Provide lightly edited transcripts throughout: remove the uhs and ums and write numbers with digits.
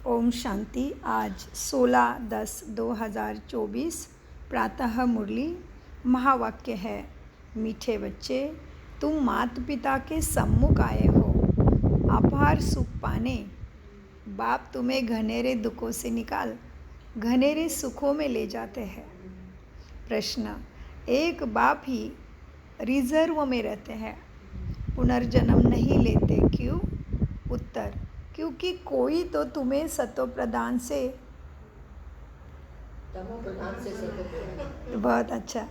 ओम शांति। आज 16/10/2024 प्रातः मुरली। महावाक्य है, मीठे बच्चे, तुम माता पिता के सम्मुख आए हो अपार सुख पाने। बाप तुम्हें घनेरे दुखों से निकाल घनेरे सुखों में ले जाते हैं। प्रश्न, एक बाप ही रिजर्व में रहते हैं, पुनर्जन्म नहीं लेते, क्यों? उत्तर, क्योंकि कोई तो तुम्हें सतोप्रधान से बहुत अच्छा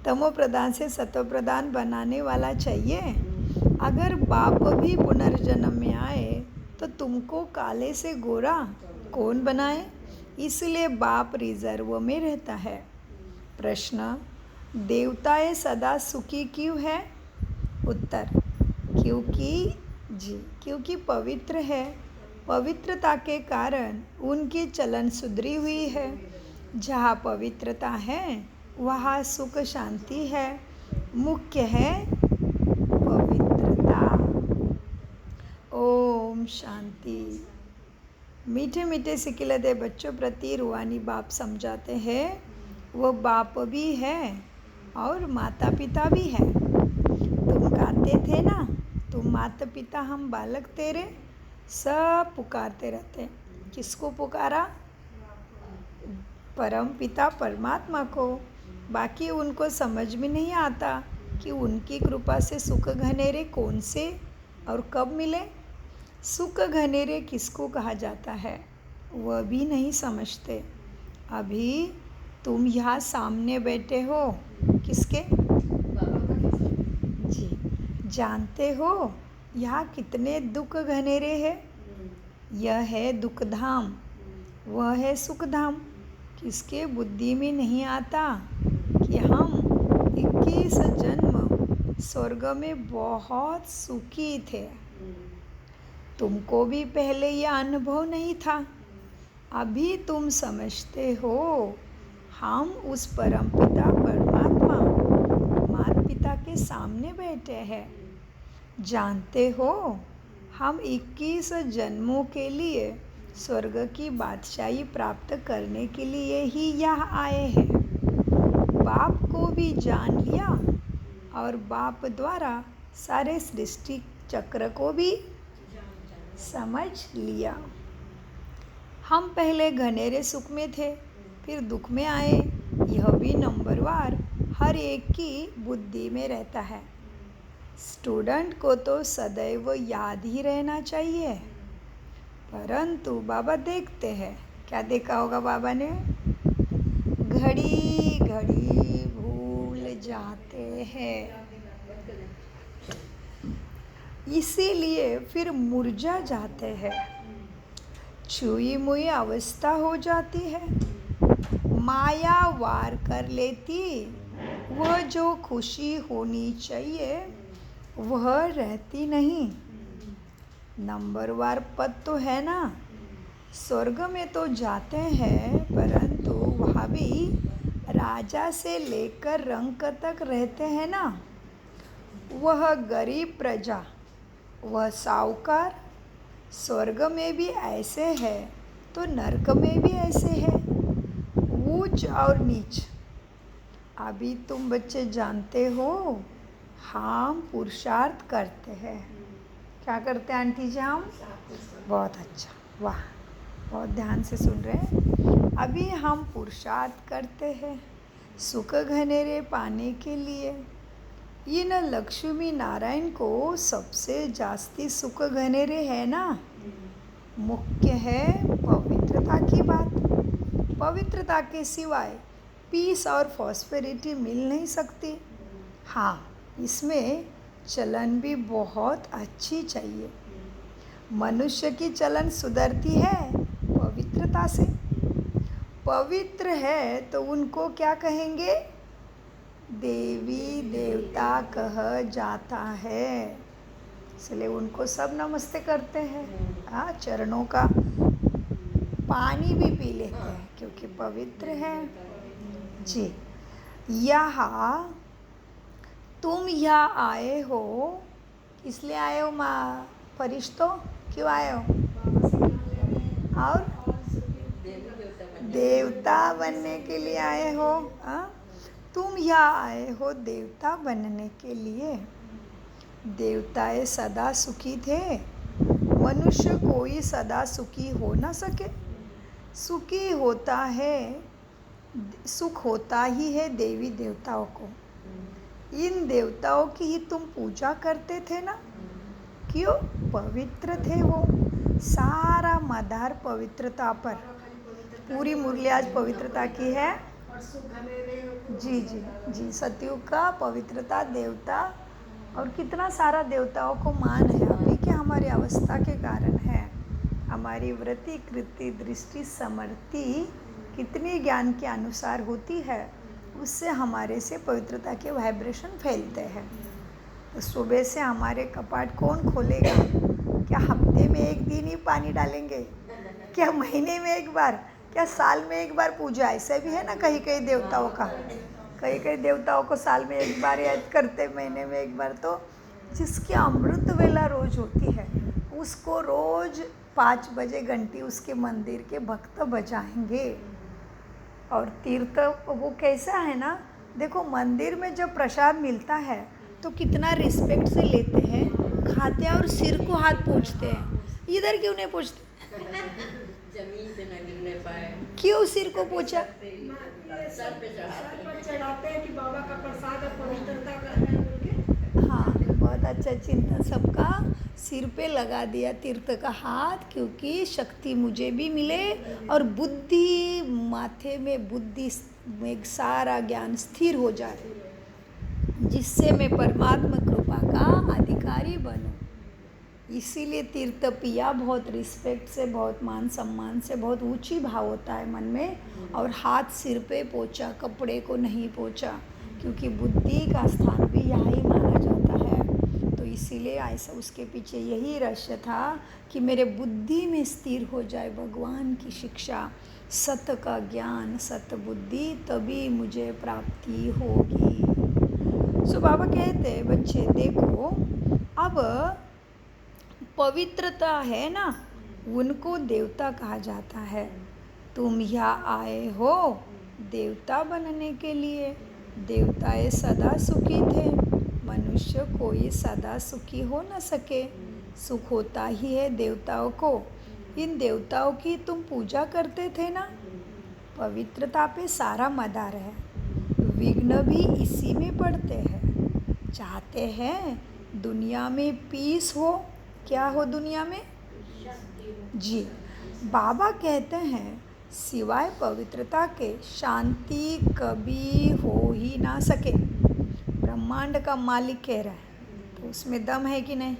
तमोप्रधान से सतोप्रधान बनाने वाला चाहिए। अगर बाप भी पुनर्जन्म में आए तो तुमको काले से गोरा कौन बनाए? इसलिए बाप रिजर्व में रहता है। प्रश्न, देवताएं सदा सुखी क्यों है? उत्तर, क्योंकि पवित्र है। पवित्रता के कारण उनकी चलन सुधरी हुई है। जहाँ पवित्रता है वहाँ सुख शांति है। मुख्य है पवित्रता। ओम शांति। मीठे मीठे सिकिलते बच्चों प्रति रूहानी बाप समझाते हैं, वो बाप भी है और माता पिता भी है। तुम गाते थे ना, तुम माता पिता हम बालक तेरे, सब पुकारते रहते। किसको पुकारा? परम पिता परमात्मा को। बाकी उनको समझ में नहीं आता कि उनकी कृपा से सुख घनेरे कौन से और कब मिले। सुख घनेरे किसको कहा जाता है वह भी नहीं समझते। अभी तुम यहाँ सामने बैठे हो, किसके? जी, जानते हो यहाँ कितने दुख घनेरे हैं? यह है दुख धाम, वह है सुख धाम। किसके बुद्धि में नहीं आता कि हम 21 जन्म स्वर्ग में बहुत सुखी थे। तुमको भी पहले यह अनुभव नहीं था। अभी तुम समझते हो हम उस परम पिता परमात्मा माता पिता के सामने बैठे हैं। जानते हो हम 21 जन्मों के लिए स्वर्ग की बादशाही प्राप्त करने के लिए ही यहाँ आए हैं। बाप को भी जान लिया और बाप द्वारा सारे सृष्टि चक्र को भी समझ लिया। हम पहले घनेरे सुख में थे, फिर दुख में आए। यह भी नंबरवार हर एक की बुद्धि में रहता है। स्टूडेंट को तो सदैव याद ही रहना चाहिए। परंतु बाबा देखते हैं, क्या देखा होगा बाबा ने? घड़ी घड़ी भूल जाते हैं, इसीलिए फिर मुरझा जाते हैं। छुई मुई अवस्था हो जाती है। माया वार कर लेती। वह जो खुशी होनी चाहिए वह रहती नहीं। नंबरवार पद तो है ना। स्वर्ग में तो जाते हैं, परंतु वहाँ भी राजा से लेकर रंक तक रहते हैं ना। वह गरीब प्रजा, वह साहूकार। स्वर्ग में भी ऐसे है तो नरक में भी ऐसे है, ऊंच और नीच। अभी तुम बच्चे जानते हो हम पुरुषार्थ करते हैं। क्या करते हैं आंटी जी? हम बहुत अच्छा, वाह, बहुत ध्यान से सुन रहे हैं। अभी हम पुरुषार्थ करते हैं सुख घनेरे पाने के लिए। इन लक्ष्मी नारायण को सबसे जास्ती सुख घनेरे है ना। मुख्य है पवित्रता की बात। पवित्रता के सिवाय पीस और प्रॉस्पेरिटी मिल नहीं सकती। हाँ, इसमें चलन भी बहुत अच्छी चाहिए। मनुष्य की चलन सुधरती है पवित्रता से। पवित्र है तो उनको क्या कहेंगे? देवी देवता कहा जाता है। इसलिए उनको सब नमस्ते करते हैं। हाँ, चरणों का पानी भी पी लेते हैं क्योंकि पवित्र है। जी, यहाँ तुम यहाँ आए हो, इसलिए आए हो माँ फरिश्तों? क्यों आए हो? और देवता बनने के लिए आए हो। तुम यहाँ आए हो देवता बनने के लिए। देवताएं सदा सुखी थे, मनुष्य कोई सदा सुखी हो न सके। सुखी होता है, सुख होता ही है देवी देवताओं को। इन देवताओं की ही तुम पूजा करते थे ना। क्यों? पवित्र थे वो। सारा मदार पवित्रता पर। पूरी मुरली आज पवित्रता की है। जी जी जी, सतयुग का पवित्रता देवता, और कितना सारा देवताओं को मान है अभी कि हमारी अवस्था के कारण है। हमारी वृत्ति कृति दृष्टि समर्थि कितनी ज्ञान के अनुसार होती है, उससे हमारे से पवित्रता के वाइब्रेशन फैलते हैं। तो सुबह से हमारे कपाट कौन खोलेगा? क्या हफ्ते में एक दिन ही पानी डालेंगे? क्या महीने में एक बार? क्या साल में एक बार पूजा? ऐसा भी है ना कहीं कहीं देवताओं का। कई कई देवताओं को साल में एक बार याद करते, महीने में एक बार। तो जिसकी अमृत वेला रोज होती है, उसको रोज 5 बजे घंटी उसके मंदिर के भक्त बजाएंगे। और तीर्थ वो कैसा है ना, देखो मंदिर में जब प्रसाद मिलता है तो कितना रिस्पेक्ट से लेते हैं, खाते हैं और सिर को हाथ पोंछते हैं। इधर क्यों नहीं पोंछते? जमीन पे न गिरने पाए। क्यों सिर को पोंछा? सर पे चढ़ाते हैं कि बाबा का प्रसाद और पवित्रता का है बोल के। हाँ, बहुत अच्छा चिंतन। सबका सिर पे लगा दिया तीर्थ का हाथ, क्योंकि शक्ति मुझे भी मिले और बुद्धि, माथे में बुद्धि में सारा ज्ञान स्थिर हो जाए, जिससे मैं परमात्मा कृपा का अधिकारी बनूं। इसीलिए तीर्थ पिया बहुत रिस्पेक्ट से, बहुत मान सम्मान से, बहुत ऊंची भाव होता है मन में। और हाथ सिर पे पोंछा, कपड़े को नहीं पोंछा, क्योंकि बुद्धि का स्थान भी यहाँ ही माना जाता है। तो इसीलिए ऐसा उसके पीछे यही रहस्य था कि मेरे बुद्धि में स्थिर हो जाए भगवान की शिक्षा, सत्य का ज्ञान, सत्य बुद्धि, तभी मुझे प्राप्ति होगी। सो बाबा कहते बच्चे देखो, अब पवित्रता है ना, उनको देवता कहा जाता है। तुम यहाँ आए हो देवता बनने के लिए। देवताएं सदा सुखी थे, मनुष्य कोई सदा सुखी हो न सके। सुख होता ही है देवताओं को। इन देवताओं की तुम पूजा करते थे ना। पवित्रता पे सारा मदार है, विघ्न भी इसी में पड़ते हैं। चाहते हैं दुनिया में पीस हो। क्या हो दुनिया में? जी, बाबा कहते हैं सिवाय पवित्रता के शांति कभी हो ही ना सके। ब्रह्मांड का मालिक कह रहा है, तो उसमें दम है कि नहीं?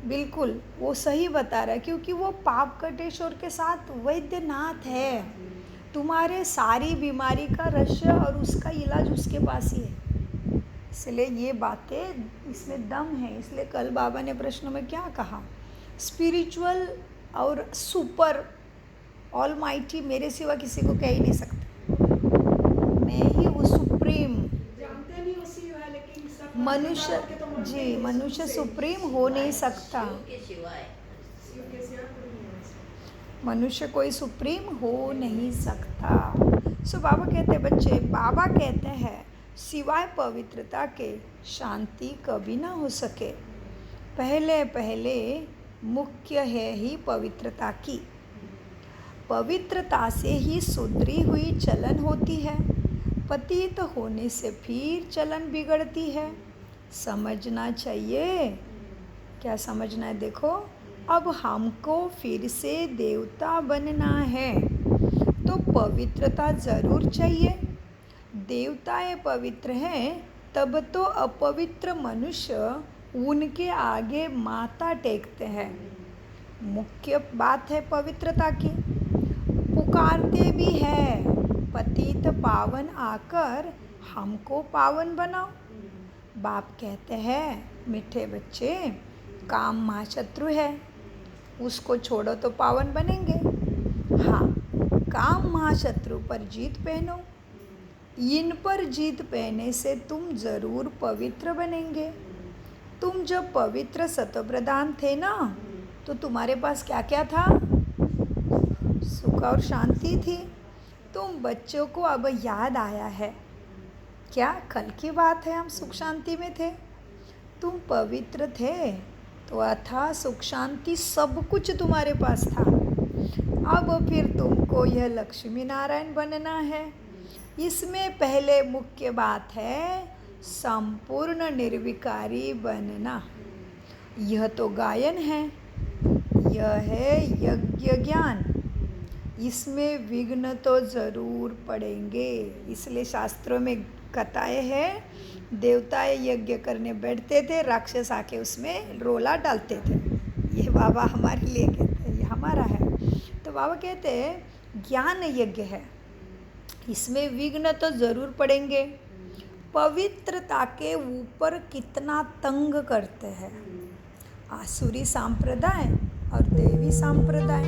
बिल्कुल, वो सही बता रहा है, क्योंकि वो पाप कटेश्वर के साथ वैद्यनाथ है। तुम्हारे सारी बीमारी का रहस्य और उसका इलाज उसके पास ही है। इसलिए ये बातें, इसमें दम है। इसलिए कल बाबा ने प्रश्न में क्या कहा? स्पिरिचुअल और सुपर ऑलमाइटी मेरे सिवा किसी को कह ही नहीं सकते। मैं ही वो सुप्रीम। जानते नहीं उसी है, लेकिन सब मनुष्य, जी, मनुष्य सुप्रीम हो नहीं सकता। शिव के सिवाय मनुष्य कोई सुप्रीम हो नहीं सकता। सो बाबा कहते बच्चे, बाबा कहते हैं सिवाय पवित्रता के शांति कभी ना हो सके। पहले पहले मुख्य है ही पवित्रता की। पवित्रता से ही सुधरी हुई चलन होती है। पतित होने से फिर चलन बिगड़ती है। समझना चाहिए। क्या समझना है? देखो, अब हमको फिर से देवता बनना है तो पवित्रता ज़रूर चाहिए। देवताएं पवित्र हैं, तब तो अपवित्र मनुष्य उनके आगे माथा टेकते हैं। मुख्य बात है पवित्रता की। पुकारते भी है, पतित पावन आकर हमको पावन बनाओ। बाप कहते हैं मीठे बच्चे, काम महाशत्रु है, उसको छोड़ो तो पावन बनेंगे। हाँ, काम महाशत्रु पर जीत पहनो। इन पर जीत पहने से तुम ज़रूर पवित्र बनेंगे। तुम जब पवित्र सत्वप्रधान थे ना, तो तुम्हारे पास क्या क्या था? सुख और शांति थी। तुम बच्चों को अब याद आया है क्या? कल की बात है, हम सुख शांति में थे, तुम पवित्र थे, तो अथा सुख शांति सब कुछ तुम्हारे पास था। अब फिर तुमको यह लक्ष्मी नारायण बनना है। इसमें पहले मुख्य बात है संपूर्ण निर्विकारी बनना। यह तो गायन है, यह है यज्ञ ज्ञान। इसमें विघ्न तो ज़रूर पड़ेंगे। इसलिए शास्त्रों में कथाएं हैं, देवता यज्ञ करने बैठते थे, राक्षस आके उसमें रोला डालते थे। ये बाबा हमारे लिए कहते हैं, ये हमारा है। तो बाबा कहते हैं ज्ञान यज्ञ है, इसमें विघ्न तो ज़रूर पड़ेंगे। पवित्रता के ऊपर कितना तंग करते हैं आसुरी संप्रदाय और देवी संप्रदाय।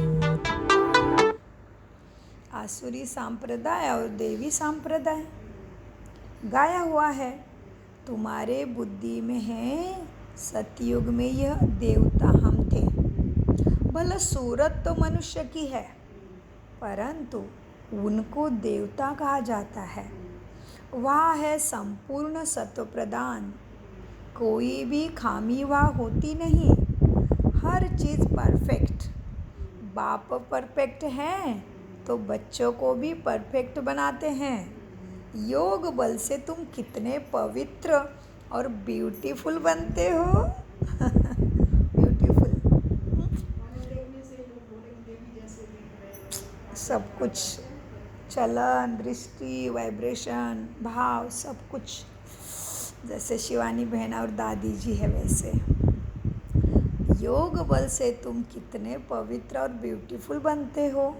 आसुरी संप्रदाय और देवी संप्रदाय गाया हुआ है, तुम्हारे बुद्धि में है सतयुग में यह देवता हम थे। भला सूरत तो मनुष्य की है, परंतु उनको देवता कहा जाता है। वह है संपूर्ण सत्व प्रदान, कोई भी खामी वहाँ होती नहीं, हर चीज़ परफेक्ट। बाप परफेक्ट हैं तो बच्चों को भी परफेक्ट बनाते हैं। योग बल से तुम कितने पवित्र और ब्यूटीफुल बनते हो। ब्यूटीफुल देखने से लोग बोलेंगे देवी जैसे दिख रहे हैं। सब कुछ, चलन, दृष्टि, वाइब्रेशन, भाव, सब कुछ जैसे शिवानी बहन और दादी जी है वैसे। योग बल से तुम कितने पवित्र और ब्यूटीफुल बनते हो।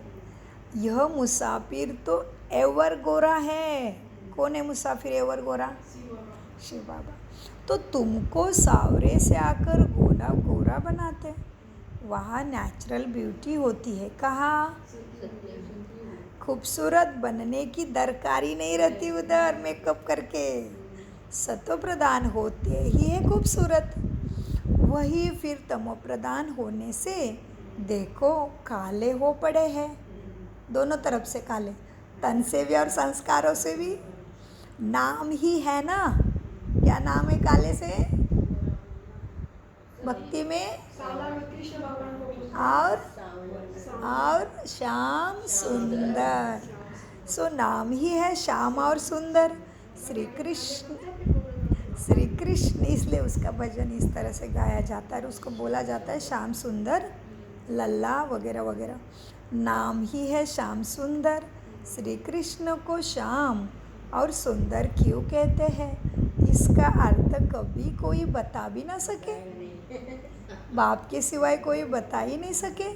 यह मुसाफिर तो एवर गोरा है। कौन है मुसाफिर एवर गोरा? शिव बाबा। तो तुमको सावरे से आकर गोरा गोरा बनाते। वहाँ नेचुरल ब्यूटी होती है। कहाँ? खूबसूरत बनने की दरकारी नहीं रहती उधर मेकअप करके। सत्व प्रदान होते ही है खूबसूरत। वही फिर तमो प्रदान होने से देखो काले हो पड़े हैं, दोनों तरफ से काले, तन से भी और संस्कारों से भी। नाम ही है ना, क्या नाम है काले से? भक्ति में साला में कृष्ण भगवान को पूछते और श्याम सुंदर। सो नाम ही है श्याम और सुंदर। श्री कृष्ण, इसलिए उसका भजन इस तरह से गाया जाता है और उसको बोला जाता है श्याम सुंदर लल्ला वगैरह वगैरह। नाम ही है श्याम सुंदर। श्री कृष्ण को श्याम और सुंदर क्यों कहते हैं, इसका अर्थ कभी कोई बता भी ना सके। बाप के सिवाय कोई बता ही नहीं सके।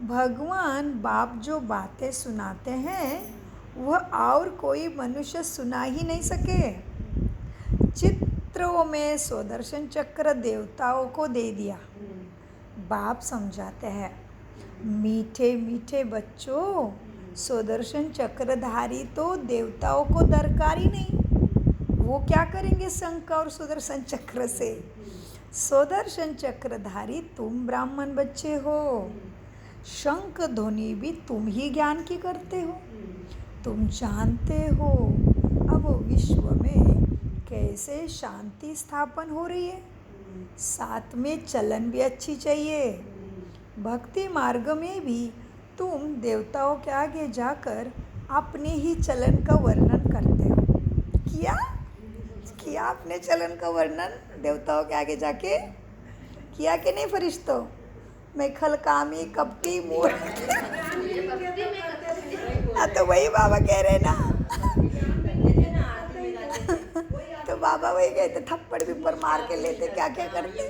भगवान बाप जो बातें सुनाते हैं वह और कोई मनुष्य सुना ही नहीं सके। चित्रों में स्वदर्शन चक्र देवताओं को दे दिया। बाप समझाते हैं, मीठे मीठे बच्चों, स्वदर्शन चक्रधारी तो देवताओं को दरकार ही नहीं। वो क्या करेंगे शंख और सुदर्शन चक्र से? स्वदर्शन चक्रधारी तुम ब्राह्मण बच्चे हो। शंख ध्वनि भी तुम ही ज्ञान की करते हो। तुम जानते हो अब विश्व में कैसे शांति स्थापन हो रही है। साथ में चलन भी अच्छी चाहिए। भक्ति मार्ग में भी तुम देवताओं के आगे जाकर अपने ही चलन का वर्णन करते हो। किया अपने चलन का वर्णन देवताओं के आगे जाके? किया कि नहीं फरिश्तों? मैं खलकामी कपटी मोर। तो वही बाबा कह रहे ना। तो बाबा वही कहते, थप्पड़ विप्पड़ मार के लेते, क्या क्या करते।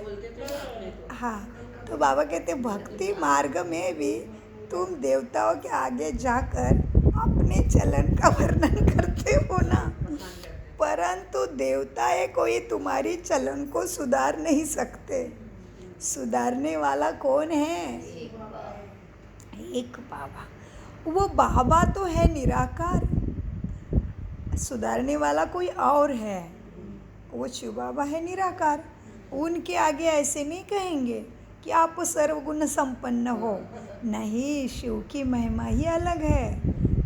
हाँ, तो बाबा कहते भक्ति मार्ग में भी तुम देवताओं के आगे जाकर अपने चलन का वर्णन करते हो ना, परंतु देवताएं कोई तुम्हारी चलन को सुधार नहीं सकते। सुधारने वाला कौन है? एक बाबा। वो बाबा तो है निराकार, सुधारने वाला कोई और है। वो शिव बाबा है निराकार। उनके आगे ऐसे नहीं कहेंगे कि आप सर्वगुण संपन्न हो, नहीं, शिव की महिमा ही अलग है।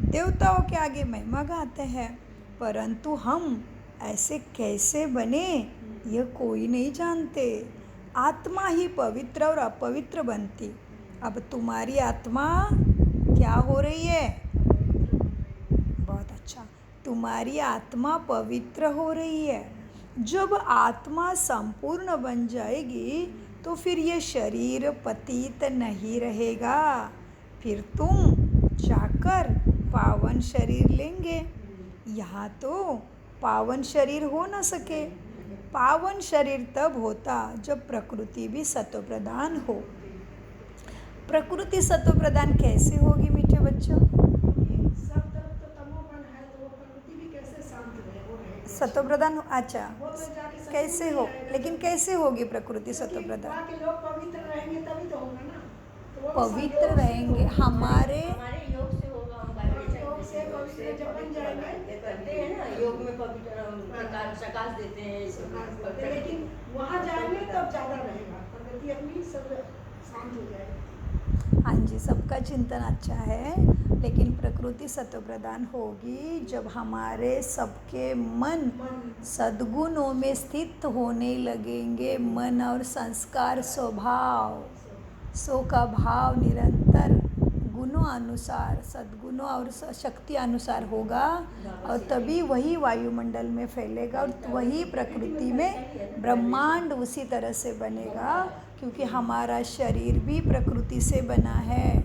देवताओं के आगे महिमा गाते हैं, परंतु हम ऐसे कैसे बने यह कोई नहीं जानते। आत्मा ही पवित्र और अपवित्र बनती। अब तुम्हारी आत्मा क्या हो रही है? बहुत अच्छा, तुम्हारी आत्मा पवित्र हो रही है। जब आत्मा संपूर्ण बन जाएगी तो फिर ये शरीर पतित नहीं रहेगा। फिर तुम जाकर पावन शरीर लेंगे। यहाँ तो पावन शरीर हो न सके। पावन शरीर तब होता जब प्रकृति भी सत्व प्रधान हो। प्रकृति सत्व प्रधान कैसे होगी मीठे बच्चों? सब तरफ तो तमोगुण है, तो वो प्रकृति भी कैसे शांत रहे, वो रहेगी। सत्व प्रधान, अच्छा वो तो जाके सत्व कैसे में हो, आएगा। लेकिन कैसे होगी प्रकृति सत्व क्योंकि प्रधान? वहाँ के लोग पवित्र रहेंगे तभी तो होगा ना। तो वो भी पवित्र संयोग से रहेंगे होगा। हमारे हमारे योग से होगा। हम वाइब्रेशन योग से पवित्र जब बन जाएंगे। करते हैं ना, योग में पवित्र प्रकाश देते हैं। लेकिन वहाँ जाएंगे तब ज़्यादा रहेगा, प्रकृति अपनी सब शांत हो जाएगी। हाँ जी, सबका चिंतन अच्छा है, लेकिन प्रकृति सत्व प्रधान होगी जब हमारे सबके मन सद्गुणों में स्थित होने लगेंगे। मन और संस्कार स्वभाव सो का भाव निरंतर गुणों अनुसार, सद्गुणों और शक्ति अनुसार होगा, और तभी वही वायुमंडल में फैलेगा और वही प्रकृति में ब्रह्मांड उसी तरह से बनेगा। क्योंकि हमारा शरीर भी प्रकृति से बना है,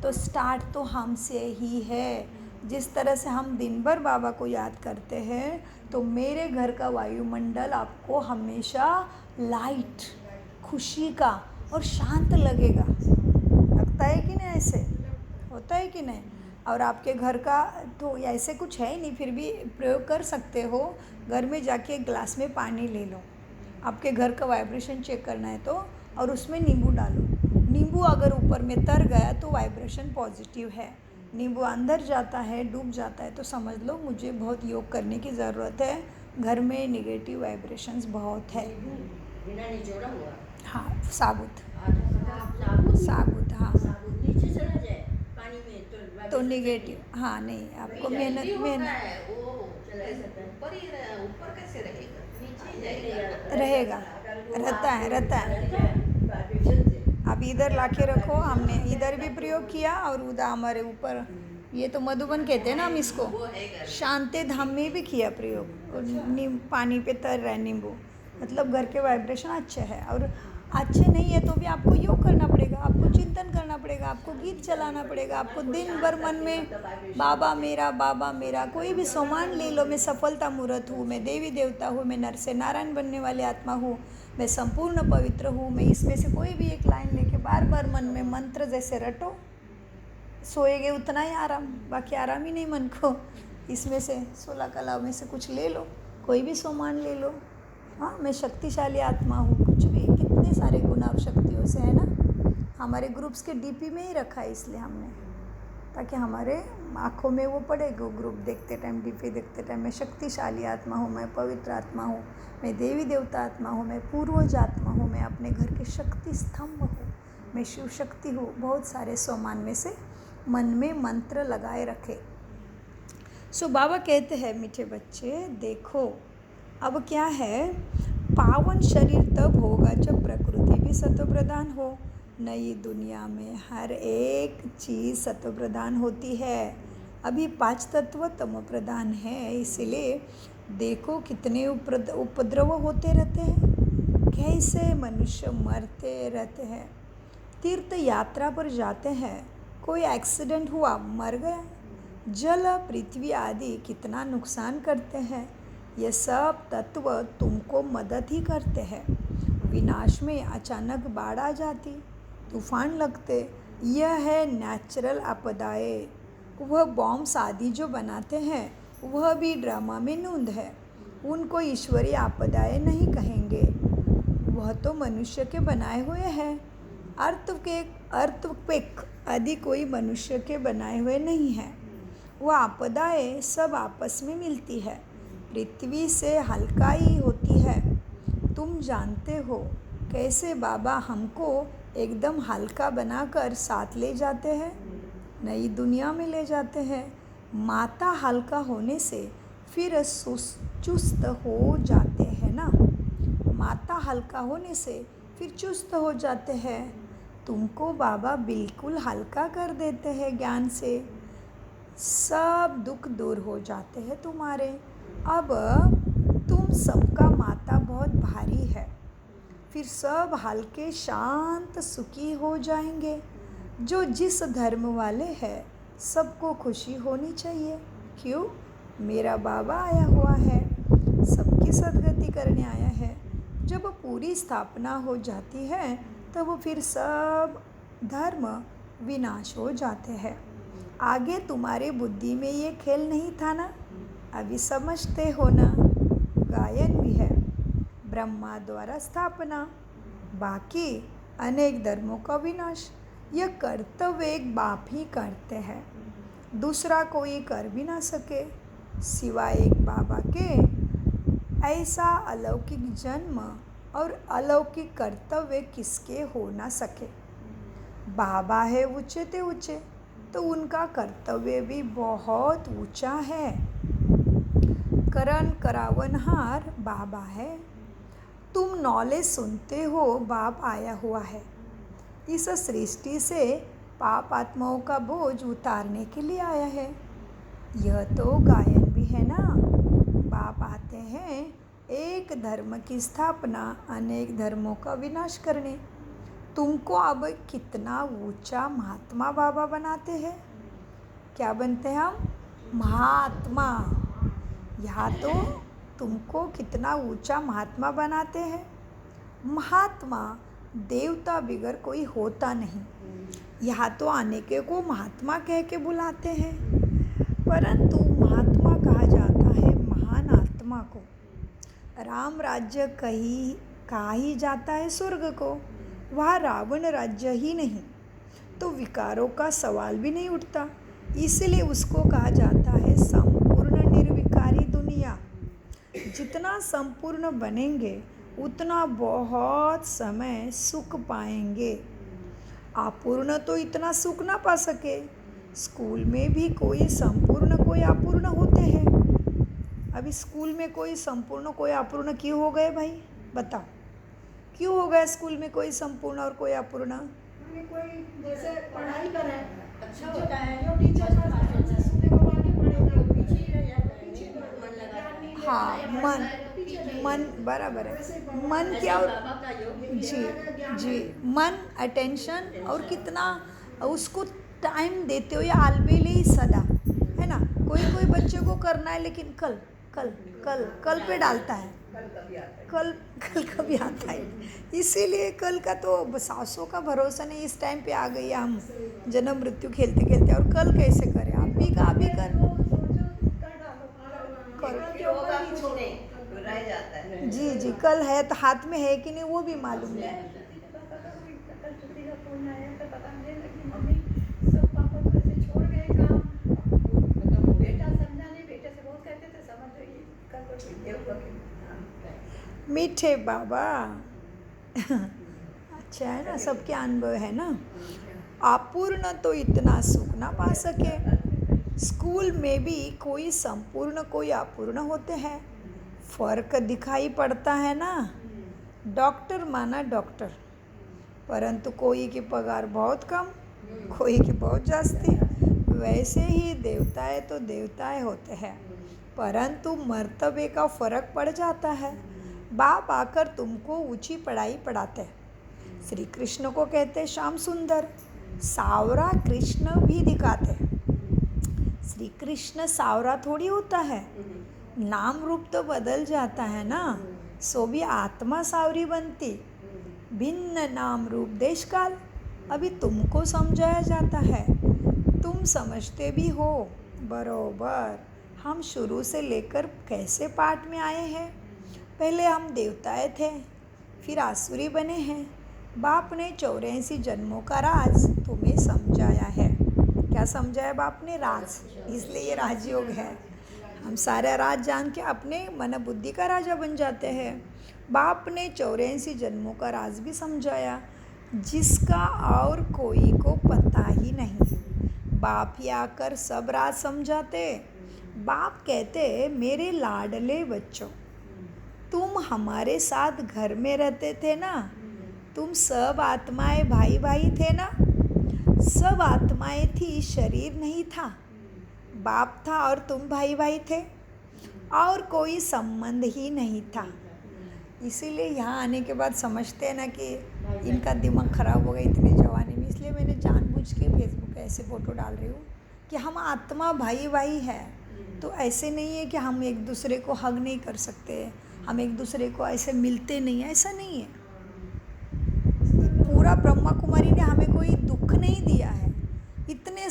तो स्टार्ट तो हमसे ही है। जिस तरह से हम दिन भर बाबा को याद करते हैं, तो मेरे घर का वायुमंडल आपको हमेशा लाइट, खुशी का और शांत लगेगा। लगता है कि नहीं? ऐसे होता है कि नहीं? और आपके घर का तो ऐसे कुछ है ही नहीं, फिर भी प्रयोग कर सकते हो। घर में जाके एक ग्लास में पानी ले लो, आपके घर का वाइब्रेशन चेक करना है तो, और उसमें नींबू डालो। नींबू अगर ऊपर में तर गया तो वाइब्रेशन पॉजिटिव है। नींबू अंदर जाता है, डूब जाता है, तो समझ लो मुझे बहुत योग करने की ज़रूरत है। घर में निगेटिव वाइब्रेशंस बहुत है। बिना निचोड़ा हुआ। हाँ, साबुत साबुत हाँ, नीचे चला जाए पानी में तो निगेटिव। हाँ, नहीं, आपको मेहनत वो चला जाता है। ऊपर कैसे रहेगा? नीचे ही जाएगा। रहेगा, रहता है। वाइब्रेशन से आप इधर लाके रखो। हमने इधर भी प्रयोग किया और उधर हमारे ऊपर, ये तो मधुबन कहते हैं ना हम इसको, वो है घर। शांति धाम में भी किया प्रयोग। और पानी पे तर रहा है नींबू, मतलब घर के वाइब्रेशन अच्छे हैं। और अच्छे नहीं है तो भी आपको योग करना पड़ेगा, आपको चिंतन करना पड़ेगा, आपको गीत चलाना पड़ेगा, आपको दिन भर मन में बाबा मेरा। कोई भी सामान ले लो, मैं सफलता मूर्त हूँ, मैं देवी देवता हूँ, मैं नर से नारायण बनने वाली आत्मा हूँ, मैं संपूर्ण पवित्र हूँ। मैं इसमें से कोई भी एक लाइन लेके बार बार मन में मंत्र जैसे रटो। सोएगे उतना ही आराम, बाकी आराम ही नहीं मन को। इसमें से 16 कला में से कुछ ले लो, कोई भी सामान ले लो। हाँ, मैं शक्तिशाली आत्मा हूँ, कुछ भी, कितने सारे गुण और शक्तियों से है ना। हमारे ग्रुप्स के डीपी में ही रखा है इसलिए हमने, ताकि हमारे आँखों में वो पड़ेगा। ग्रुप देखते टाइम, डीपी देखते टाइम, मैं शक्तिशाली आत्मा हूँ, मैं पवित्र आत्मा हूँ, मैं देवी देवता आत्मा हूँ, मैं पूर्वज आत्मा हूँ, मैं अपने घर के शक्ति स्तंभ हूँ, मैं शिव शक्ति हूँ। बहुत सारे सोमान में से मन में मंत्र लगाए रखे। सो बाबा कहते हैं मीठे बच्चे, देखो अब क्या है, पावन शरीर तब होगा जब प्रकृति भी सत्व प्रधान हो। नई दुनिया में हर एक चीज़ सत्व प्रधान होती है। अभी 5 तत्व तमो प्रधान है, इसलिए देखो कितने उपद्रव होते रहते हैं, कैसे मनुष्य मरते रहते हैं। तीर्थ यात्रा पर जाते हैं, कोई एक्सीडेंट हुआ, मर गया। जल, पृथ्वी आदि कितना नुकसान करते हैं। ये सब तत्व तुमको मदद ही करते हैं। विनाश में अचानक बाढ़ आ जाती, तूफान लगते, यह है नेचुरल आपदाएँ। वह बॉम्ब्स आदि जो बनाते हैं वह भी ड्रामा में नूंद है, उनको ईश्वरीय आपदाएँ नहीं कहेंगे, वह तो मनुष्य के बनाए हुए हैं। अर्थक्वेक आदि कोई मनुष्य के बनाए हुए नहीं हैं। वह आपदाएँ सब आपस में मिलती है, पृथ्वी से हल्काई होती है। तुम जानते हो कैसे बाबा हमको एकदम हल्का बनाकर साथ ले जाते हैं, नई दुनिया में ले जाते हैं। माता हल्का होने से फिर चुस्त हो जाते हैं ना, माता हल्का होने से फिर चुस्त हो जाते हैं। तुमको बाबा बिल्कुल हल्का कर देते हैं ज्ञान से, सब दुख दूर हो जाते हैं तुम्हारे। अब तुम सबका माता बहुत भारी है, फिर सब हल्के शांत सुखी हो जाएंगे। जो जिस धर्म वाले हैं सबको खुशी होनी चाहिए। क्यों? मेरा बाबा आया हुआ है, सबकी सद्गति करने आया है। जब पूरी स्थापना हो जाती है तब फिर सब धर्म विनाश हो जाते हैं। आगे तुम्हारे बुद्धि में ये खेल नहीं था ना, अभी समझते हो ना। गायन भी है, ब्रह्मा द्वारा स्थापना, बाकी अनेक धर्मों का विनाश। यह कर्तव्य एक बाप ही करते हैं, दूसरा कोई कर भी ना सके सिवाय एक बाबा के। ऐसा अलौकिक जन्म और अलौकिक कर्तव्य किसके हो ना सके। बाबा है ऊंचे ते ऊंचे, तो उनका कर्तव्य भी बहुत ऊंचा है। करण करावनहार बाबा है। तुम नॉलेज सुनते हो, बाप आया हुआ है इस सृष्टि से पाप आत्माओं का बोझ उतारने के लिए आया है। यह तो गायन भी है ना। बाप आते हैं एक धर्म की स्थापना, अनेक धर्मों का विनाश करने। तुमको अब कितना ऊंचा महात्मा बाबा बनाते हैं। क्या बनते हैं हम? महात्मा। यहाँ तो तुमको कितना ऊंचा महात्मा बनाते हैं। महात्मा देवता बिगर कोई होता नहीं। यहाँ तो अनेके को महात्मा कह के बुलाते हैं, परंतु महात्मा कहा जाता है महान आत्मा को। राम राज्य कहा ही जाता है स्वर्ग को, वहाँ रावण राज्य ही नहीं, तो विकारों का सवाल भी नहीं उठता। इसलिए उसको कहा जाता है संपूर्ण निर्विकारी दुनिया। जितना संपूर्ण बनेंगे उतना बहुत समय सुख पाएंगे। अपूर्ण तो इतना सुख ना पा सके। स्कूल में भी कोई संपूर्ण कोई अपूर्ण होते हैं। अभी स्कूल में कोई संपूर्ण कोई अपूर्ण क्यों हो गए भाई, बताओ क्यों हो गया स्कूल में कोई संपूर्ण और कोई अपूर्ण? कोई जैसे पढ़ाई करे अच्छा होता है, जो टीचर का सुनेगा वो आगे पढ़ेगा, पीछे ही रह जाता है, मन लगा। हाँ, मन बराबर है। मन क्या? बाबा का योग जी, मन, अटेंशन और कितना उसको टाइम देते हो या आलबेले ही सदा, है ना। कोई बच्चे को करना है लेकिन कल कल कल कल पे डालता है, कल कभी आता है। इसीलिए कल का तो सासों का भरोसा नहीं। इस टाइम पे आ गई हम जन्म मृत्यु खेलते खेलते, और कल कैसे करें? अभी का अभी कर रह जाता है। जी, कल है तो हाथ में है कि नहीं वो भी मालूम नहीं। कल छुट्टी का फोन आया तो बताने लगी मम्मी सब पापा तो ऐसे छोड़ गए काम। बेटा समझा नहीं, बेटे से बहुत कहते थे समझ रही कल तो छुट्टी होगा। मीठे बाबा अच्छा है ना, सबके अनुभव है ना। अपूर्ण तो इतना सुख ना पा सके। स्कूल में भी कोई संपूर्ण कोई अपूर्ण होते हैं, फर्क दिखाई पड़ता है ना। डॉक्टर माना डॉक्टर, परंतु कोई की पगार बहुत कम, कोई की बहुत जास्ती। वैसे ही देवताएं तो देवताएं होते हैं, परंतु मर्तबे का फर्क पड़ जाता है। बाप आकर तुमको ऊंची पढ़ाई पढ़ाते हैं। श्री कृष्ण को कहते हैं श्याम सुंदर, सावरा कृष्ण भी दिखाते हैं। श्री कृष्ण सावरा थोड़ी होता है, नाम रूप तो बदल जाता है ना, सो भी आत्मा सावरी बनती। भिन्न नाम रूप देश काल अभी तुमको समझाया जाता है, तुम समझते भी हो बरोबर। हम शुरू से लेकर कैसे पाठ में आए हैं। पहले हम देवताएं थे, फिर आसुरी बने हैं। बाप ने 84 जन्मों का राज तुम्हें समझाया है। क्या समझाया बाप ने? राज। इसलिए ये राजयोग है। हम सारा राज जान के अपने मन बुद्धि का राजा बन जाते हैं। बाप ने 84 जन्मों का राज भी समझाया। जिसका और कोई को पता ही नहीं। बाप ही आकर सब राज समझाते। बाप कहते, मेरे लाडले बच्चों, तुम हमारे साथ घर में रहते थे ना, तुम सब आत्माएं भाई भाई थे ना, सब आत्माएं थी, शरीर नहीं था, बाप था और तुम भाई भाई थे, और कोई संबंध ही नहीं था। इसीलिए यहाँ आने के बाद समझते हैं ना कि इनका दिमाग ख़राब हो गया इतने जवानी में। इसलिए मैंने जानबूझ के फेसबुक पे ऐसे फ़ोटो डाल रही हूँ कि हम आत्मा भाई भाई है। तो ऐसे नहीं है कि हम एक दूसरे को हग नहीं कर सकते, हम एक दूसरे को ऐसे मिलते नहीं हैं, ऐसा नहीं है। पूरा ब्रह्मा कुमारी ने हमें कोई दुख नहीं दिया है, इतने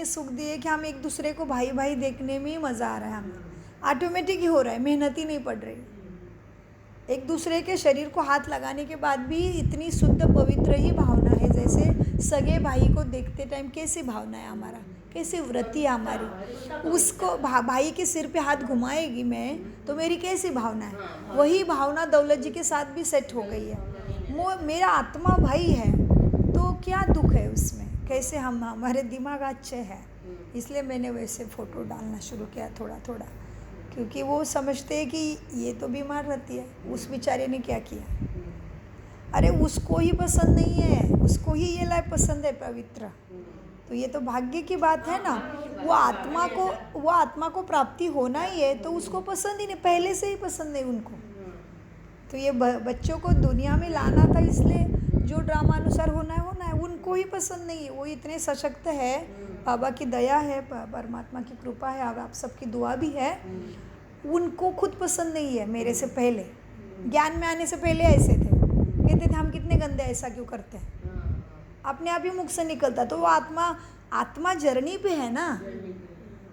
सुख दिए कि हम एक दूसरे को भाई भाई देखने में ही मज़ा आ रहा है। हमें ऑटोमेटिक ही हो रहा है, मेहनत ही नहीं पड़ रही। एक दूसरे के शरीर को हाथ लगाने के बाद भी इतनी शुद्ध पवित्र ही भावना है, जैसे सगे भाई को देखते टाइम कैसी भावना है हमारा, कैसी वृत्ति है हमारी। उसको भाई के सिर पे हाथ घुमाएगी मैं तो मेरी कैसी भावना है, वही भावना दौलत जी के साथ भी सेट हो गई है। मेरा आत्मा भाई है तो क्या दुख है उसमें, कैसे हम हमारे दिमाग अच्छे हैं। इसलिए मैंने वैसे फ़ोटो डालना शुरू किया थोड़ा थोड़ा, क्योंकि वो समझते हैं कि ये तो बीमार रहती है, उस बेचारे ने क्या किया। अरे उसको ही पसंद नहीं है, उसको ही ये लाइफ पसंद है पवित्र, तो ये तो भाग्य की बात है ना। वो आत्मा को प्राप्ति होना ही है तो उसको पसंद ही नहीं, पहले से ही पसंद है उनको। तो ये बच्चों को दुनिया में लाना था, इसलिए जो ड्रामा अनुसार होना है, उनको ही पसंद नहीं है। वो इतने सशक्त है, बाबा की दया है, परमात्मा की कृपा है और आप सबकी दुआ भी है। उनको खुद पसंद नहीं है। मेरे से पहले ज्ञान में आने से पहले ऐसे थे, कहते थे हम कितने गंदे, ऐसा क्यों करते हैं, अपने आप ही मुख से निकलता। तो वो आत्मा जर्नी पे है ना।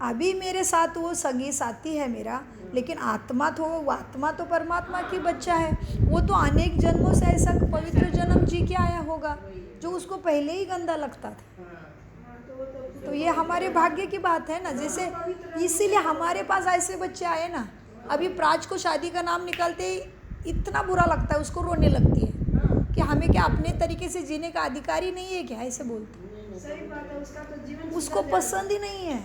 अभी मेरे साथ वो सगी साथी है मेरा, लेकिन आत्मा तो परमात्मा की बच्चा है। वो तो अनेक जन्मों से ऐसा पवित्र जन्म जी के आया होगा जो उसको पहले ही गंदा लगता था। तो ये हमारे भाग्य की बात है ना। जैसे इसीलिए हमारे पास ऐसे बच्चे आए ना। अभी प्राच को शादी का नाम निकालते ही इतना बुरा लगता है, उसको रोने लगती है कि हमें क्या अपने तरीके से जीने का अधिकार ही नहीं है क्या, ऐसे बोलते। सही बात है, उसका तो जीवन उसको पसंद ही नहीं है,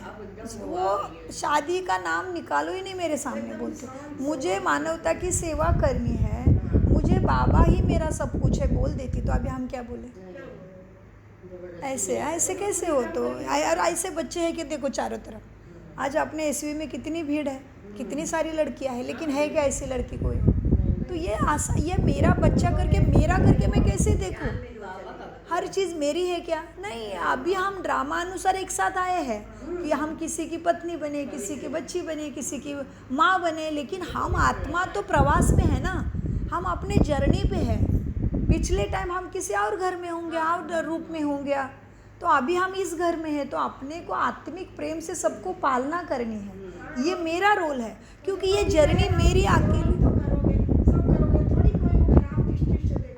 वो शादी का नाम निकालो ही नहीं मेरे सामने। बोलते मुझे मानवता की सेवा करनी है, मुझे बाबा ही मेरा सब कुछ है बोल देती, तो अभी हम क्या बोले। ऐसे कैसे हो। तो और ऐसे बच्चे हैं कि देखो चारों तरफ आज अपने एसवी में कितनी भीड़ है, कितनी सारी लड़कियां हैं, लेकिन है क्या ऐसी लड़की कोई। तो ये मेरा बच्चा करके मैं कैसे देखूं, हर चीज़ मेरी है क्या। नहीं, अभी हम ड्रामा अनुसार एक साथ आए हैं कि हम किसी की पत्नी बने, किसी की बच्ची बने, किसी की माँ बने, लेकिन हम आत्मा तो प्रवास में है ना। हम अपने जर्नी पे है। पिछले टाइम हम किसी और घर में होंगे, और रूप में होंगे, तो अभी हम इस घर में हैं। तो अपने को आत्मिक प्रेम से सबको पालना करनी है, ये मेरा रोल है, क्योंकि ये जर्नी मेरी अकेली।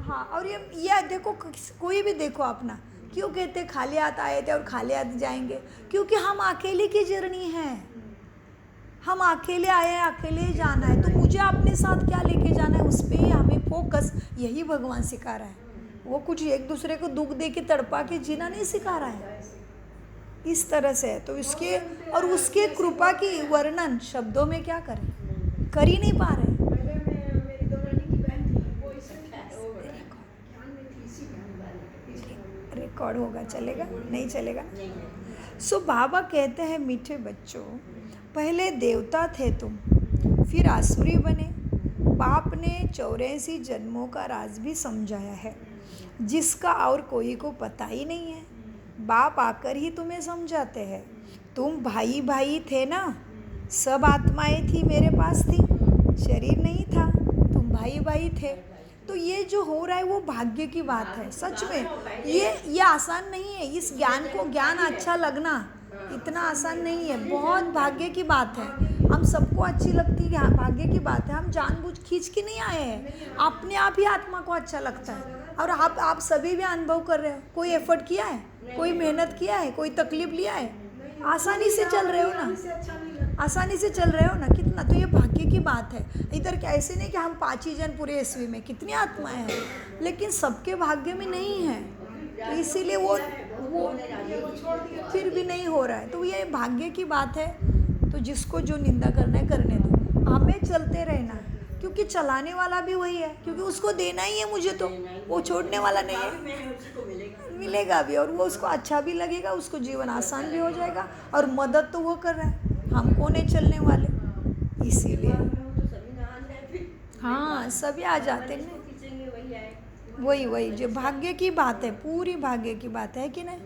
हाँ, और ये देखो, कोई भी देखो अपना, क्यों कहते खाली हाथ आए थे और खाली हाथ जाएंगे, क्योंकि हम अकेले की जर्नी है। हम अकेले आए हैं, अकेले ही जाना है। तो मुझे अपने साथ क्या लेके जाना है, उस पर ही हमें फोकस, यही भगवान सिखा रहा है। वो कुछ एक दूसरे को दुख दे के तड़पा के जीना नहीं सिखा रहा है, इस तरह से है। तो उसके कृपा की वर्णन शब्दों में क्या करें, कर ही नहीं पा रहे। मेरी दो रानी की बहन थी, वो ज्ञान में थी, इसी रिकॉर्ड होगा, चलेगा नहीं चलेगा। सो बाबा कहते हैं, मीठे बच्चों, पहले देवता थे तुम, फिर आसुरी बने। बाप ने 84 जन्मों का राज भी समझाया है, जिसका और कोई को पता ही नहीं है। बाप आकर ही तुम्हें समझाते हैं। तुम भाई भाई थे ना, सब आत्माएं थी मेरे पास थी, शरीर नहीं था, तुम भाई भाई थे। तो ये जो हो रहा है वो भाग्य की बात है। सच में ये आसान नहीं है। इस ज्ञान अच्छा लगना इतना आसान नहीं है, बहुत भाग्य की बात है। हम सबको अच्छी लगती है, भाग्य की बात है। हम जानबूझ खींच के नहीं आए हैं, अपने आप ही आत्मा को अच्छा लगता है। और आप सभी भी अनुभव कर रहे हो, कोई एफर्ट किया है, कोई मेहनत किया है, कोई तकलीफ लिया है, आसानी से चल रहे हो ना, आसानी से चल रहे हो ना, कितना, तो ये भाग्य की बात है। इधर क्या ऐसे नहीं कि हम 5 ही जन पूरे ईस्वी में, कितनी आत्माएं हैं, लेकिन सबके भाग्य में नहीं है, तो इसीलिए वो फिर भी नहीं हो रहा है। तो ये भाग्य की बात है। तो जिसको जो निंदा करना है करने दो, हमें चलते रहना, क्योंकि चलाने वाला भी वही है, क्योंकि उसको देना ही है मुझे, तो वो छोड़ने वाला नहीं है, मिलेगा भी, और वो उसको अच्छा भी लगेगा, उसको जीवन आसान भी हो जाएगा, और मदद तो वो कर रहा है, हम कौन है चलने वाले, इसीलिए हाँ सभी आ जाते हैं। वही जो भाग्य की बात है, पूरी भाग्य की बात है कि नहीं।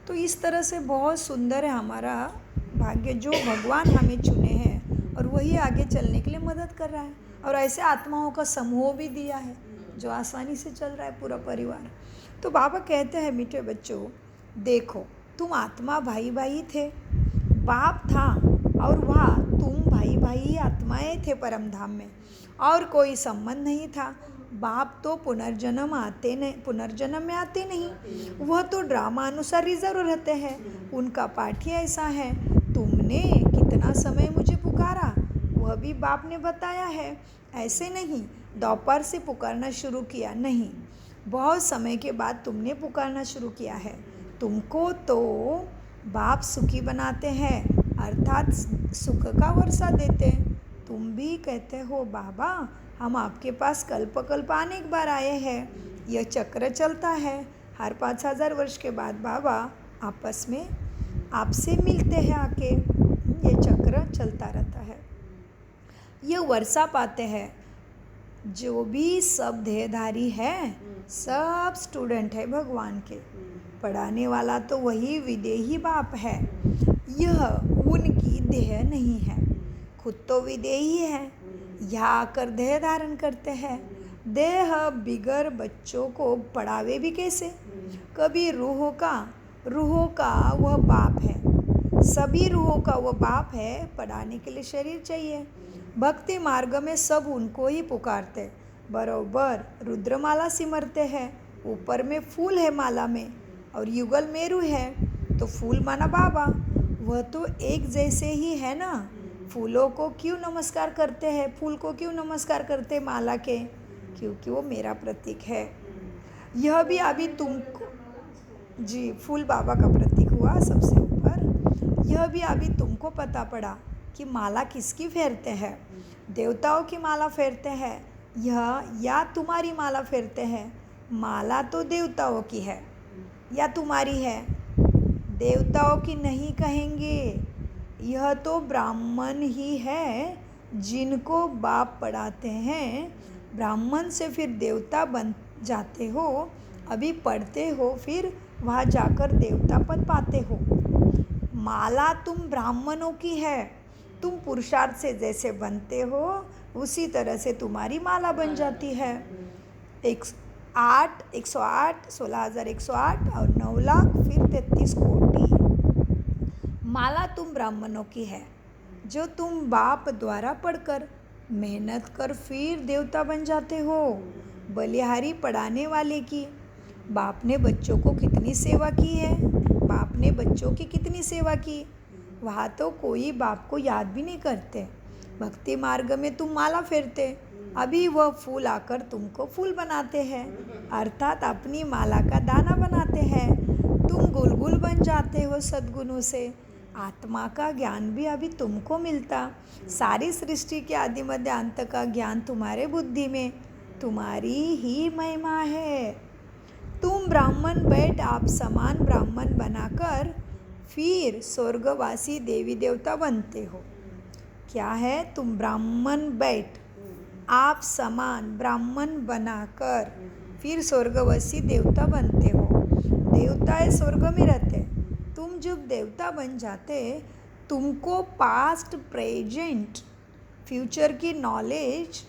तो इस तरह से बहुत सुंदर है हमारा भाग्य, जो भगवान हमें चुने हैं और वही आगे चलने के लिए मदद कर रहा है, और ऐसे आत्माओं का समूह भी दिया है जो आसानी से चल रहा है पूरा परिवार। तो बाबा कहते हैं मीठे बच्चों, देखो तुम आत्मा भाई भाई थे, बाप था, और वहाँ तुम भाई भाई आत्माएं थे परम धाम में, और कोई संबंध नहीं था। बाप तो पुनर्जन्म में आते नहीं, वह तो ड्रामा अनुसार रिजर्व रहते हैं, उनका पाठ ही ऐसा है। तुमने कितना समय मुझे पुकारा वह भी बाप ने बताया है, ऐसे नहीं दोपहर से पुकारना शुरू किया, नहीं, बहुत समय के बाद तुमने पुकारना शुरू किया है। तुमको तो बाप सुखी बनाते हैं, अर्थात सुख का वर्षा देते। तुम भी कहते हो बाबा हम आपके पास कल्प कल्प अनेक बार आए हैं, यह चक्र चलता है, हर 5000 वर्ष के बाद बाबा आपस में आपसे मिलते हैं आके, ये चक्र चलता रहता है, ये वर्षा पाते हैं। जो भी सब देहधारी है सब स्टूडेंट है भगवान के, पढ़ाने वाला तो वही विदेही बाप है, यह उनकी देह नहीं है, खुद तो विदेही है, यहाँ आकर देह धारण करते हैं। देह बिगर बच्चों को पढ़ावे भी कैसे, कभी रूहों का वह बाप है, सभी रूहों का वह बाप है, पढ़ाने के लिए शरीर चाहिए। भक्ति मार्ग में सब उनको ही पुकारते, बरोबर रुद्रमाला सिमरते हैं, ऊपर में फूल है माला में, और युगल मेरू है, तो फूल माना बाबा, वह तो एक जैसे ही है ना। फूलों को क्यों नमस्कार करते हैं, फूल को क्यों नमस्कार करते माला के, क्योंकि वो मेरा प्रतीक है। यह भी अभी तुमको, जी फूल बाबा का प्रतीक हुआ सबसे ऊपर, यह भी अभी तुमको पता पड़ा कि माला किसकी फेरते हैं, देवताओं की माला फेरते हैं, यह या तुम्हारी माला फेरते हैं। माला तो देवताओं की है या तुम्हारी है, देवताओं की नहीं कहेंगे, यह तो ब्राह्मण ही है जिनको बाप पढ़ाते हैं। ब्राह्मण से फिर देवता बन जाते हो, अभी पढ़ते हो, फिर वहाँ जाकर देवता पद पाते हो। माला तुम ब्राह्मणों की है, तुम पुरुषार्थ से जैसे बनते हो उसी तरह से तुम्हारी माला बन जाती है। 108, 16,108 और 9 लाख फिर 33 कोटि माला तुम ब्राह्मणों की है, जो तुम बाप द्वारा पढ़कर मेहनत कर फिर देवता बन जाते हो। बलिहारी पढ़ाने वाले की, बाप ने बच्चों को कितनी सेवा की है, बाप ने बच्चों की कितनी सेवा की, वहाँ तो कोई बाप को याद भी नहीं करते। भक्ति मार्ग में तुम माला फेरते, अभी वह फूल आकर तुमको फूल बनाते हैं, अर्थात अपनी माला का दाना बनाते हैं। तुम गुलगुल बन जाते हो सद्गुणों से, आत्मा का ज्ञान भी अभी तुमको मिलता। सारी सृष्टि के आदि मध्य अंत का ज्ञान तुम्हारे बुद्धि में, तुम्हारी ही महिमा है। तुम ब्राह्मण बैठ आप समान ब्राह्मण बनाकर फिर स्वर्गवासी देवी देवता बनते हो। क्या है, तुम ब्राह्मण बैठ आप समान ब्राह्मण बनाकर फिर स्वर्गवासी देवता बनते हो। देवता स्वर्ग में रहते, तुम जब देवता बन जाते तुमको पास्ट प्रेजेंट फ्यूचर की नॉलेज,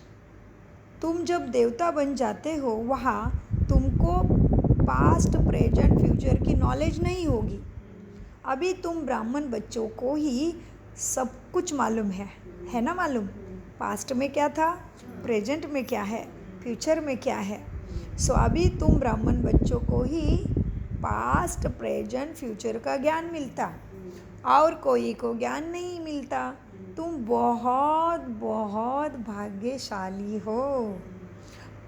तुम जब देवता बन जाते हो वहाँ तुमको पास्ट प्रेजेंट फ्यूचर की नॉलेज नहीं होगी। अभी तुम ब्राह्मण बच्चों को ही सब कुछ मालूम है ना, मालूम पास्ट में क्या था, प्रेजेंट में क्या है, फ्यूचर में क्या है। सो अभी तुम ब्राह्मण बच्चों को ही पास्ट प्रेजेंट फ्यूचर का ज्ञान मिलता, और कोई को ज्ञान नहीं मिलता। तुम बहुत बहुत भाग्यशाली हो।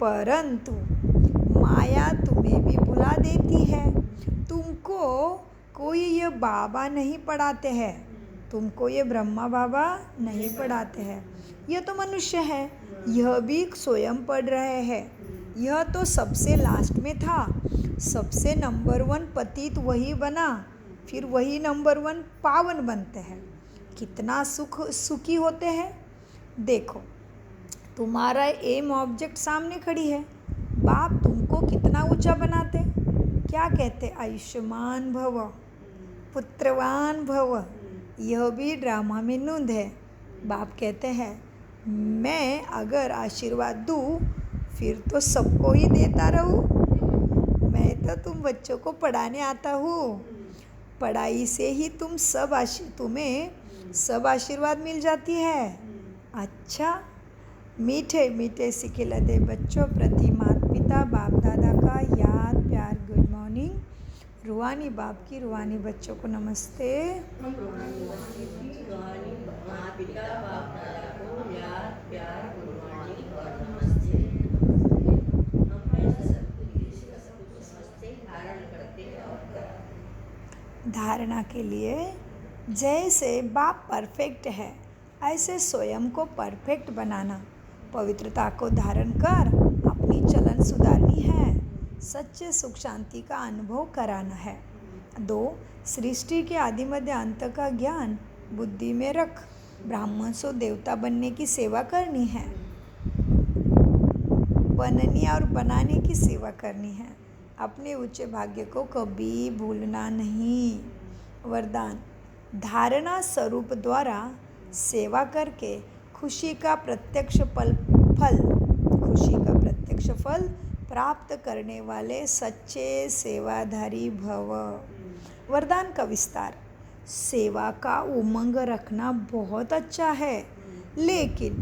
परंतु माया तुम्हें भी भुला देती है। तुमको कोई ये बाबा नहीं पढ़ाते हैं, तुमको ये ब्रह्मा बाबा नहीं पढ़ाते हैं। यह तो मनुष्य है, यह भी स्वयं पढ़ रहे हैं। यह तो सबसे लास्ट में था, सबसे नंबर 1 पतित वही बना, फिर वही नंबर 1 पावन बनते हैं। कितना सुखी होते हैं। देखो, तुम्हारा एम ऑब्जेक्ट सामने खड़ी है, बाप तुमको कितना ऊंचा बनाते। क्या कहते? आयुष्मान भव, पुत्रवान भव। यह भी ड्रामा में नूंद है। बाप कहते हैं मैं अगर आशीर्वाद दूँ फिर तो सबको ही देता रहूँ। मैं तो तुम बच्चों को पढ़ाने आता हूँ, पढ़ाई से ही तुम्हें सब आशीर्वाद मिल जाती है। अच्छा, मीठे मीठे सिखिलते बच्चों प्रति माता पिता बाप दादा का याद प्यार गुड मॉर्निंग। रूहानी बाप की रूहानी बच्चों को नमस्ते। रूहानी माता पिता बाप दादा को याद प्यार गुड मॉर्निंग और नमस्ते। हम ऐसे सबको समझते धारण करते और करते। धारणा के लिए जैसे बाप परफेक्ट है, ऐसे स्वयं को परफेक्ट बनाना, पवित्रता को धारण कर अपनी चलन सुधारनी है, सच्चे सुख शांति का अनुभव कराना है। 2 सृष्टि के आदि मध्य अंत का ज्ञान बुद्धि में रख ब्राह्मण से देवता बनने की सेवा करनी है, बनने और बनाने की सेवा करनी है। अपने ऊंचे भाग्य को कभी भूलना नहीं। वरदान, धारणा स्वरूप द्वारा सेवा करके खुशी का प्रत्यक्ष फल प्राप्त करने वाले सच्चे सेवाधारी भव। वरदान का विस्तार, सेवा का उमंग रखना बहुत अच्छा है, लेकिन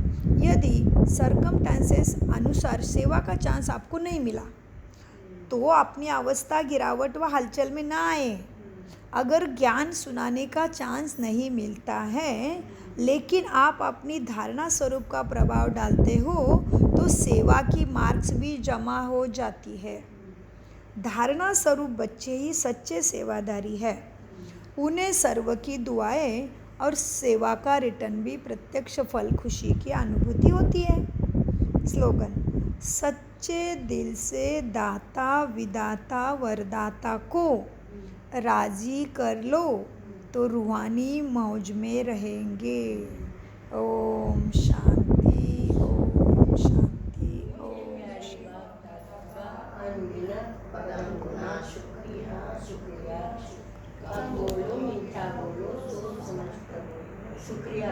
यदि सर्कमस्टेंसेस अनुसार सेवा का चांस आपको नहीं मिला तो अपनी अवस्था गिरावट व हलचल में ना आए। अगर ज्ञान सुनाने का चांस नहीं मिलता है लेकिन आप अपनी धारणा स्वरूप का प्रभाव डालते हो तो सेवा की मार्क्स भी जमा हो जाती है। धारणा स्वरूप बच्चे ही सच्चे सेवादारी है। उन्हें सर्व की दुआएं और सेवा का रिटर्न भी प्रत्यक्ष फल खुशी की अनुभूति होती है। स्लोगन, सच्चे दिल से दाता विदाता वरदाता को राजी कर लो तो रूहानी मौज में रहेंगे। ओम शांति, ओम शांति, ओम शांति। अनगिनत परम गुना शुक्रिया शुक्रिया। कम बोलो मीठा बोलो, सोच समझ कर बोलो। शुक्रिया।